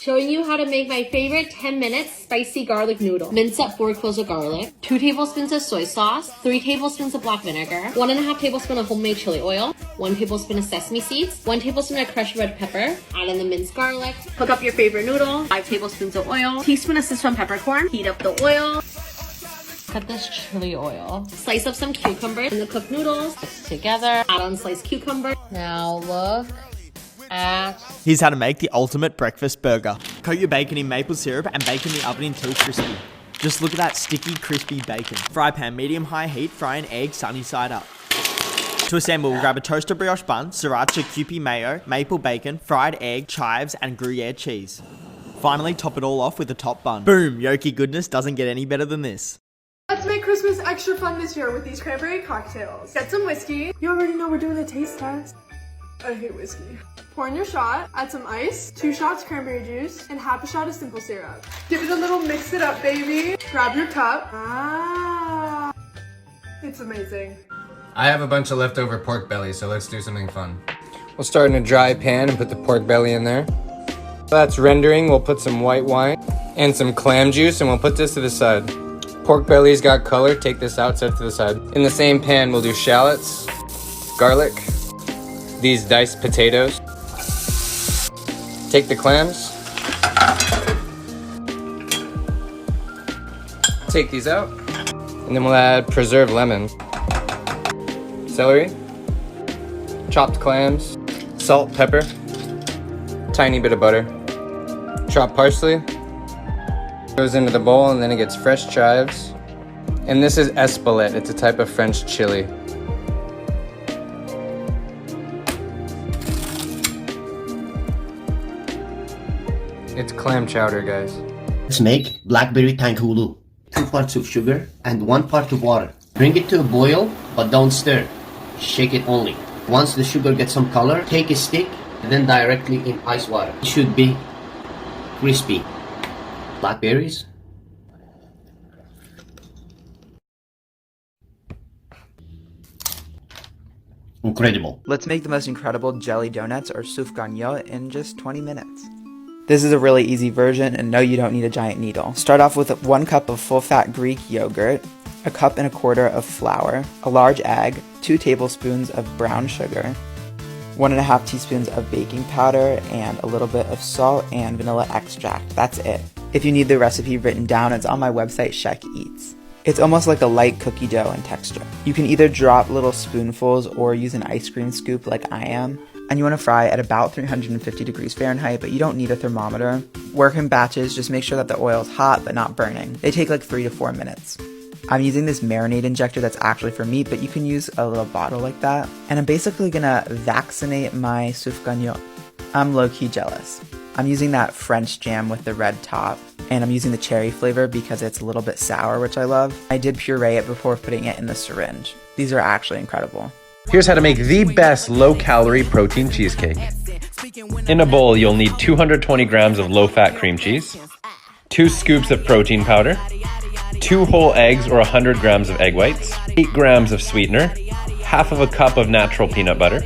Showing you how to make my favorite 10-minute spicy garlic noodle. Mince up 4 cloves of garlic, 2 tablespoons of soy sauce, 3 tablespoons of black vinegar, 1.5 tablespoons of homemade chili oil, 1 tablespoon of sesame seeds, 1 tablespoon of crushed red pepper, add in the minced garlic, cook up your favorite noodle, 5 tablespoons of oil, teaspoon of Szechuan peppercorn, heat up the oil, cut this chili oil, slice up some cucumbers and the cooked noodles, mix together, add on sliced cucumber. Now look at... Here's how to make the ultimate breakfast burger. Coat your bacon in maple syrup and bake in the oven until crispy. Just look at that sticky, crispy bacon. Fry pan medium-high heat, fry an egg sunny side up. To assemble, grab a toaster brioche bun, sriracha Kewpie mayo, maple bacon, fried egg, chives, and Gruyere cheese. Finally, top it all off with a top bun. Boom! Yoki goodness doesn't get any better than this. Let's make Christmas extra fun this year with these cranberry cocktails. Get some whiskey. You already know we're doing a taste test. I hate whiskey. Pour in your shot, add some ice, 2 shots cranberry juice, and half a shot of simple syrup. Give it a little mix it up, baby. Grab your cup. Ah, it's amazing. I have a bunch of leftover pork belly, so let's do something fun. We'll start in a dry pan and put the pork belly in there. While that's rendering, we'll put some white wine and some clam juice, and we'll put this to the side. Pork belly's got color, take this out, set it to the side. In the same pan, we'll do shallots, garlic, these diced potatoes. Take the clams. Take these out. And then we'll add preserved lemon, celery, chopped clams, salt, pepper, tiny bit of butter, chopped parsley. Goes into the bowl, and then it gets fresh chives. And this is espelette. It's a type of French chili. It's clam chowder, guys. Let's make blackberry tang Hulu. 2 parts of sugar and 1 part of water. Bring it to a boil, but don't stir. Shake it only. Once the sugar gets some color, take a stick and then directly in ice water. It should be crispy. Blackberries. Incredible. Let's make the most incredible jelly donuts or souffle in just 20 minutes. This is a really easy version, and no, you don't need a giant needle. Start off with 1 cup of full-fat Greek yogurt, 1.25 cups of flour, a large egg, 2 tablespoons of brown sugar, 1.5 teaspoons of baking powder, and a little bit of salt and vanilla extract. That's it. If you need the recipe written down, it's on my website, Shek Eats. It's almost like a light cookie dough in texture. You can either drop little spoonfuls or use an ice cream scoop like I am. And you want to fry at about 350 degrees Fahrenheit, but you don't need a thermometer. Work in batches, just make sure that the oil is hot but not burning. They take like 3 to 4 minutes. I'm using this marinade injector that's actually for meat, but you can use a little bottle like that. And I'm basically gonna vaccinate my souffle. I'm low-key jealous. I'm using that French jam with the red top, and I'm using the cherry flavor because it's a little bit sour, which I love. I did puree it before putting it in the syringe. These are actually incredible. Here's how to make the best low-calorie protein cheesecake. In a bowl, you'll need 220 grams of low-fat cream cheese, 2 scoops of protein powder, 2 whole eggs or 100 grams of egg whites, 8 grams of sweetener, half of a cup of natural peanut butter,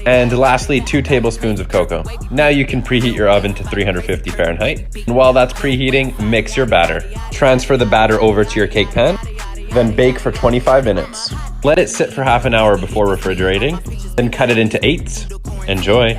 and lastly, 2 tablespoons of cocoa. Now you can preheat your oven to 350 Fahrenheit. And while that's preheating, mix your batter. Transfer the batter over to your cake pan, then bake for 25 minutes. Let it sit for half an hour before refrigerating, then cut it into 8s. Enjoy.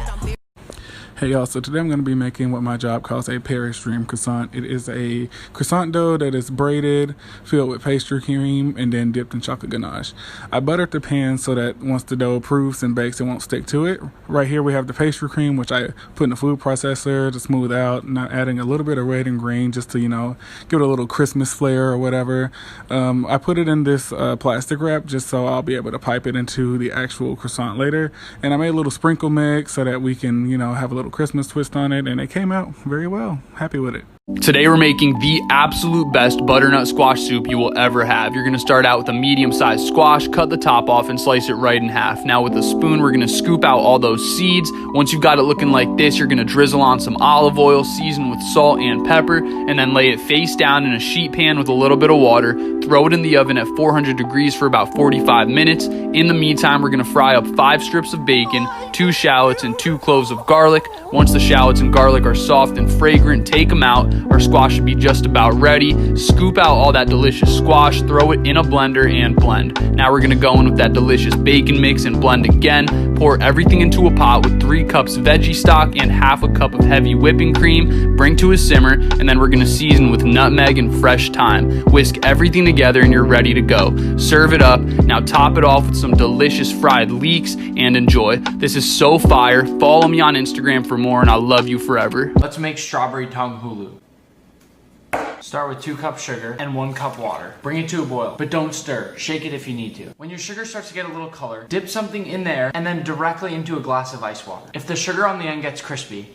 Hey y'all, so today I'm going to be making what my job calls a peri-stream croissant. It is a croissant dough that is braided, filled with pastry cream, and then dipped in chocolate ganache. I buttered the pan so that once the dough proofs and bakes, it won't stick to it. Right here we have the pastry cream, which I put in the food processor to smooth out, not adding a little bit of red and green just to, give it a little Christmas flair or whatever. I put it in this plastic wrap just so I'll be able to pipe it into the actual croissant later. And I made a little sprinkle mix so that we can, have a little Christmas twist on it, and it came out very well. Happy with it. Today we're making the absolute best butternut squash soup you will ever have. You're gonna start out with a medium-sized squash, cut the top off and slice it right in half. Now with a spoon, we're gonna scoop out all those seeds. Once you've got it looking like this, you're gonna drizzle on some olive oil, season with salt and pepper, and then lay it face down in a sheet pan with a little bit of water. Throw it in the oven at 400 degrees for about 45 minutes. In the meantime, we're gonna fry up 5 strips of bacon, 2 shallots, and 2 cloves of garlic. Once the shallots and garlic are soft and fragrant, take them out. Our squash should be just about ready. Scoop out all that delicious squash, throw it in a blender and blend. Now we're gonna go in with that delicious bacon mix and blend again. Pour everything into a pot with 3 cups veggie stock and half a cup of heavy whipping cream. Bring to a simmer, and then we're gonna season with nutmeg and fresh thyme. Whisk everything together and you're ready to go. Serve it up. Now top it off with some delicious fried leeks and enjoy. This is so fire. Follow me on Instagram for more, and I'll love you forever. Let's make strawberry tongue hulu. Start with 2 cups sugar and 1 cup water. Bring it to a boil, but don't stir. Shake it if you need to. When your sugar starts to get a little color, dip something in there and then directly into a glass of ice water. If the sugar on the end gets crispy,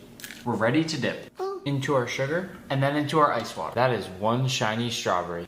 we're ready to dip into our sugar and then into our ice water. That is one shiny strawberry.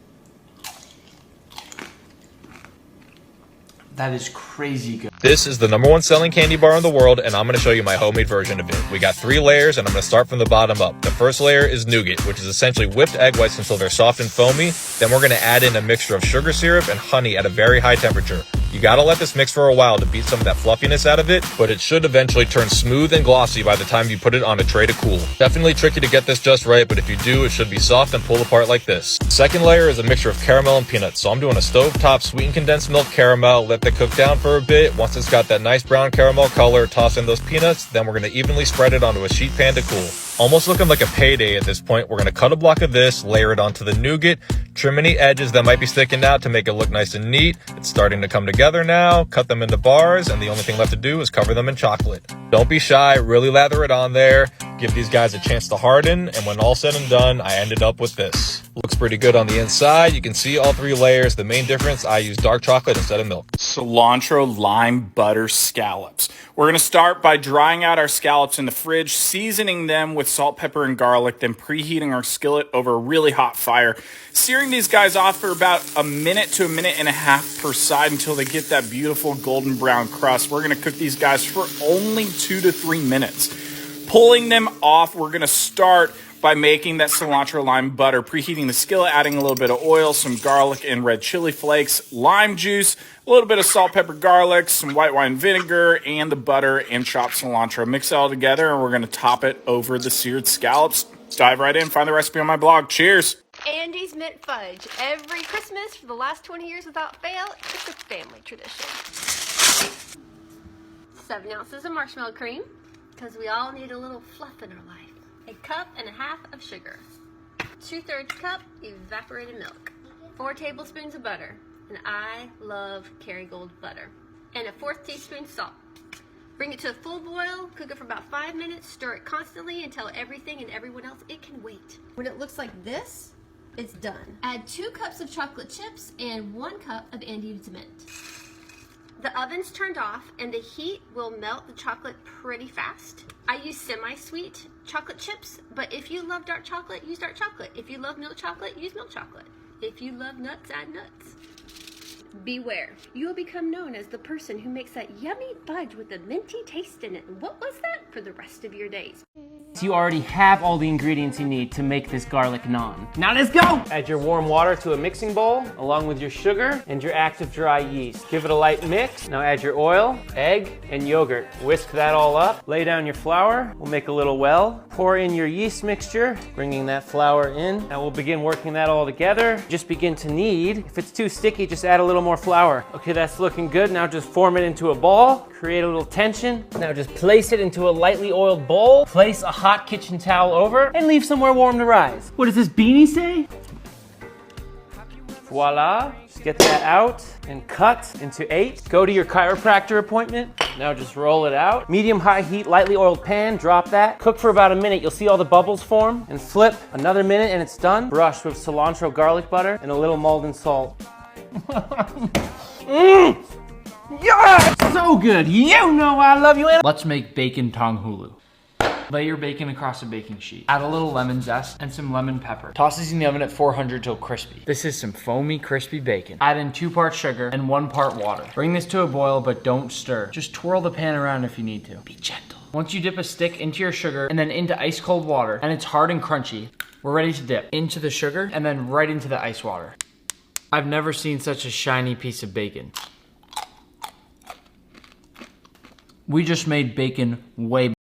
That is crazy good. This is the #1 selling candy bar in the world, and I'm going to show you my homemade version of it. We got 3 layers, and I'm going to start from the bottom up. The first layer is nougat, which is essentially whipped egg whites until they're soft and foamy. Then we're going to add in a mixture of sugar syrup and honey at a very high temperature. You gotta let this mix for a while to beat some of that fluffiness out of it, but it should eventually turn smooth and glossy by the time you put it on a tray to cool. Definitely tricky to get this just right, but if you do, it should be soft and pull apart like this. Second layer is a mixture of caramel and peanuts, so I'm doing a stovetop sweetened condensed milk caramel. Let that cook down for a bit. Once it's got that nice brown caramel color, toss in those peanuts, then we're gonna evenly spread it onto a sheet pan to cool. Almost looking like a payday at this point. We're gonna cut a block of this, layer it onto the nougat, trim any edges that might be sticking out to make it look nice and neat. It's starting to come together now. Cut them into bars, and the only thing left to do is cover them in chocolate. Don't be shy, really lather it on there. Give these guys a chance to harden, and when all said and done, I ended up with this. Looks pretty good on the inside. You can see all 3 layers. The main difference, I use dark chocolate instead of milk. Cilantro lime butter scallops. We're gonna start by drying out our scallops in the fridge, seasoning them with salt, pepper, and garlic, then preheating our skillet over a really hot fire. Searing these guys off for about a minute to a minute and a half per side until they get that beautiful golden brown crust. We're gonna cook these guys for only 2 to 3 minutes. Pulling them off, we're gonna start by making that cilantro lime butter, preheating the skillet, adding a little bit of oil, some garlic and red chili flakes, lime juice, a little bit of salt, pepper, garlic, some white wine vinegar, and the butter and chopped cilantro. Mix it all together, and we're going to top it over the seared scallops. Let's dive right in. Find the recipe on my blog. Cheers. Andy's Mint Fudge. Every Christmas for the last 20 years without fail, it's a family tradition. 7 ounces of marshmallow cream, because we all need a little fluff in our life. A cup and a half of sugar, 2/3 cup evaporated milk, 4 tablespoons of butter, and I love Kerrygold butter, and a 1/4 teaspoon salt. Bring it to a full boil, cook it for about 5 minutes, stir it constantly until everything and everyone else, it can wait. When it looks like this, it's done. Add 2 cups of chocolate chips and 1 cup of Andes Mint. The oven's turned off and the heat will melt the chocolate pretty fast. I use semi-sweet chocolate chips, but if you love dark chocolate, use dark chocolate. If you love milk chocolate, use milk chocolate. If you love nuts, add nuts. Beware, you will become known as the person who makes that yummy fudge with a minty taste in it. What was that for the rest of your days? You already have all the ingredients you need to make this garlic naan. Now let's go! Add your warm water to a mixing bowl, along with your sugar and your active dry yeast. Give it a light mix. Now add your oil, egg, and yogurt. Whisk that all up. Lay down your flour. We'll make a little well. Pour in your yeast mixture, bringing that flour in. Now we'll begin working that all together. Just begin to knead. If it's too sticky, just add a little more flour. Okay, that's looking good. Now just form it into a ball. Create a little tension. Now just place it into a lightly oiled bowl. Place a hot kitchen towel over and leave somewhere warm to rise. What does this beanie say? Voila. Just get that out and cut into 8. Go to your chiropractor appointment. Now just roll it out. Medium-high heat, lightly oiled pan, drop that. Cook for about a minute. You'll see all the bubbles form. And flip another minute and it's done. Brush with cilantro garlic butter and a little Malden salt. Yeah! So good. You know I love you. Let's make bacon tong hulu. Lay your bacon across a baking sheet. Add a little lemon zest and some lemon pepper. Toss these in the oven at 400 till crispy. This is some foamy, crispy bacon. Add in 2 parts sugar and 1 part water. Bring this to a boil, but don't stir. Just twirl the pan around if you need to. Be gentle. Once you dip a stick into your sugar and then into ice cold water, and it's hard and crunchy, we're ready to dip into the sugar and then right into the ice water. I've never seen such a shiny piece of bacon. We just made bacon way